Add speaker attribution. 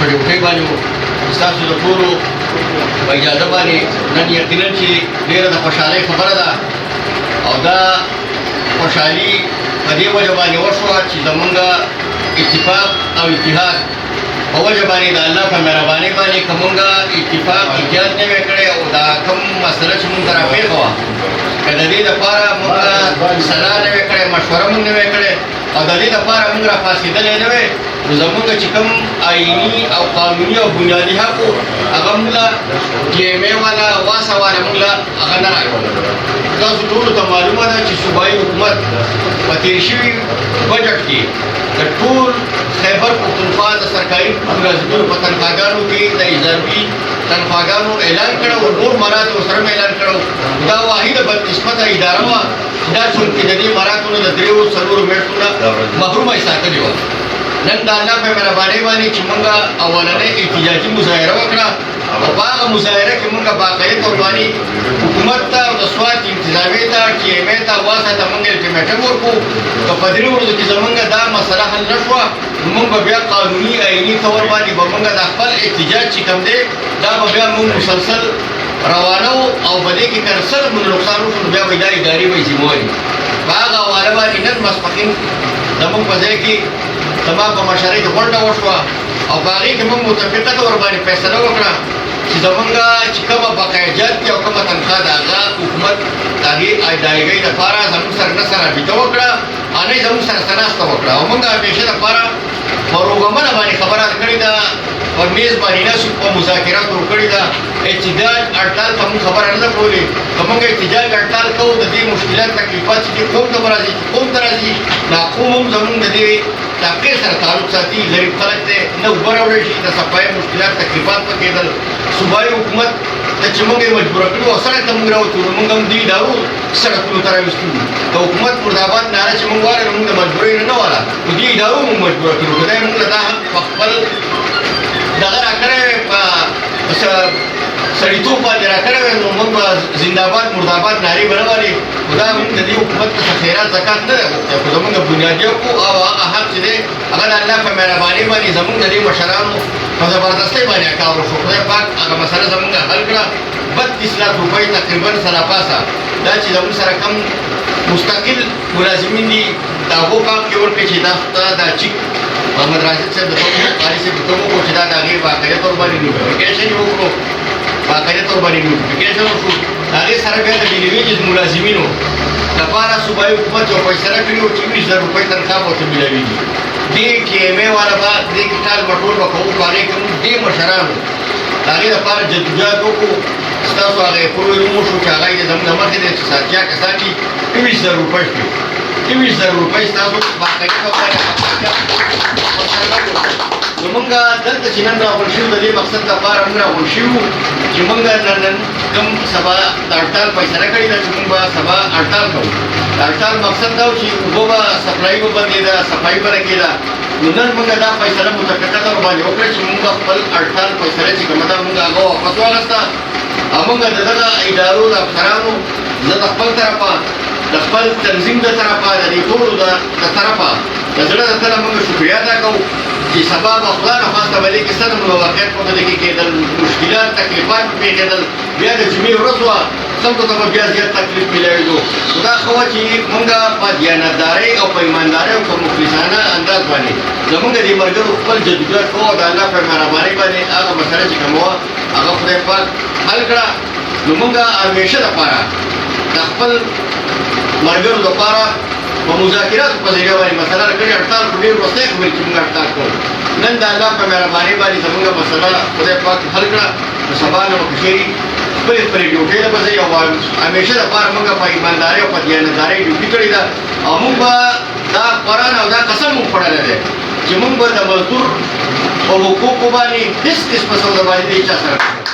Speaker 1: په ډیوټۍ باندې وو ستاسو د ټولو په اجازه باندې نن یقینا چې ډېره د خوشحالۍ خبره ده او دا خوشحالي په دې وجه باندې وشوه چې زمونږ اتفاق او اتحاد په وجه باندې د الله په مهربانۍ باندې که مونږ اتفاق ایجاد نه وی کړی او دا کوم مسله چې مونږ ته راپېښه وه که د دې دپاره مونږ سلا نه وی کړی مشوره مونږ نه وی کړی او د دې دپاره مونږ راپاڅېدلی نه وی نو زمونږ چې کوم آئیني او قانوني او بنیادي حق و هغه مونږ له جیمې والا واسه والا مونږ له هغه نه راکړل تاسو ټولو ته معلومه ده چې صوبایي حکومت په تېر شوي بجټ کې د ټول خیبر پښتونخوا د سرکاري ملازمینو په تنخواګانو کې د اضافي تنخواګانو اعلان کړی او نور مراتب ورسره هم اعلان کړی دا واحده بدقسمته اداره وه دا چونکې د دې مراتبو نه د دریو څلورو میاشتو نه محرومه یې ساتلې وه نن د الله په مهربانۍ باندې چې مونږ اولنۍ احتجاجي مظاهره وکړه او په هغه مظاهره کې مونږ باقاعده طور باندې حکومت ته او د سوات انتظامیې ته ټي ایم ای ته واسه ته مونږ الټیمیټم ورکړو که په درې ورځو کې زمونږ دا مسله حل نه شوه نو مونږ به بیا قانوني آئیني طور باندې به مونږ د خپل احتجاج چې کوم دی دا به بیا مونږ مسلسل روانو او په دې کې که څه نقصان وشو نو بیا به دا ادارې به یې ذمواري په هغه حواله باندې نن ماسپښین زمونږ په ځای کې زما په مشرۍ کې غونډه وشوه او په هغې کې موږ متفقه طور باندې فیصله وکړه چې زمونږ چې کومه بقایجات دي او کومه تنخوا ده هغه حکومت د هغې ادایګۍ دپاره زموږ سره نه سره رابطه وکړه او نه یې زموږ سره څه ناسته وکړه او موږ همیشه دپاره په روغمنه باندې خبره کړې ده په میز باندې ناستو په مذاکراتو ورکړې ده احتجاج هړتال ته موږ خبره نه ده کولې که موږ احتجاج هړتال کوو د دې مشکلات تکلیفات چې دې قوم ته به راځي چې قوم ته راځي دا قوم هم زموږ د دې طبقې سره تعلق ساتي غریب خلک دی نه اوبه راوړی شي د صفایي مشکلات تکلیفات په کېدل صوبایي حکومت ته چې موږ یې مجبوره کړو او سړک ته موږ راوتو نو موږ هم دې ادارو سړکونو ته راوستو د حکومت مرداباد ناره چې موږ وایو نو موږ د مجبورۍ نه نه واله نو دې ادارو موږ مجبوره کړو که دی موږ له دا حق په خپل دغه راکړی وی په سړیتوب باندې راکړی وی نو موږ به زنده‌باد مرداباد نارې به نه وهلې خو دا موږ د دې حکومت څخه خیرات زکات نه دی غوښتی خو زموږ بنیادي حق او هغه حق چې دی هغه د الله په مهربانۍ باندې زموږ د دې مشرانو په زبردستۍ باندې کار وشو خدای پاک هغه مسله زموږ حل کړه 32 لاک روپۍ تقریبا سراپاسه دا چې زموږ سره کم مستقل ملازمین دي د هغو پاک کې ورکړي چې دا چیک محمد راشد صاحب د قاري صاحب ته وکړو چې دا د هغې باقاعده طور باندې نوټیفیکیشن یې وکړو باقاعده طور باندې نوټیفیکیشن وشو د هغې سره بیا د ډیلي ویجز ملازمینو لپاره صوبایي حکومت یو فیصله کړې وه چې 20,000 روپۍ تنخوا به ورته میلاوېږي دې ټي ایم ای والا به دې کې ټال مټول به کوو په هغې کې موږ دې مشرانو د هغې لپاره جدوجهد وکړو ستاسو هغه پروګرام وشو چې هغه یې زموږ نه مخکې دی چې ساتیا کسان دي 20,000 روپۍ شوې 20,000 روپۍ ستاسو باقاعده طور باندې نو موږ دلته چې نن راغونډ شوو د دې مقصد لپاره موږ راغونډ شوو چې موږ نن کوم سبا د هړتال فیصله کړې ده چې موږ به سبا هړتال کوو د هړتال مقصد دا و چې اوبه به سپلایي به بندېده صفایي به لګېده نو نن موږ دا فیصله متفقه طور باندې وکړه چې موږ خپل هړتال فیصله چې کومه ده موږ هغه واپس واخیسته او موږ د دغه ادارو د افسرانو زه د خپل طرفه د خپل تنظیم د طرفه د دې ټولو د طرفه د زړه د تله موږ شکریا ادا کوو چې سبا به خدای نخواسته به دې کې څه واقعیت په دې کې کېدل مشکلات تکلیفات پرې کېدل بیا د جمعې ورځ وه خلکو ته به بیا زیات تکلیف میلاوېدو خو دا ښه وه چې موږ په دیانتدارۍ او په ایماندارۍ او په مخلصانه انداز باندې زموږ دې ملګرو خپل جدوجهد کوو د الله په مهربانۍ باندې هغه مسله چې کومه وه هغه خدای پاک حل کړه نو موږ همیشه دپاره د خپل ملګرو دپاره په مذاکراتو په ذریعه باندې مسله راکړې هړتال خو ډېر وروستی خبرې چې موږ هړتال کوو نن د الله په مهربانۍ باندې زموږ مسله خدای پاک حل کړه نو سبا نه به کشري خپلې خپلې ډیوټۍ ته به ځئ او همیشه دپاره موږ په ایماندارۍ او په دیانتدارۍ ډیوټي کړې ده او موږ به دا قرآن او دا قسم موږ خوړلی دی چې موږ به د مزدور په حقوقو باندې هېڅ قسمه سوداګري د هېچا سره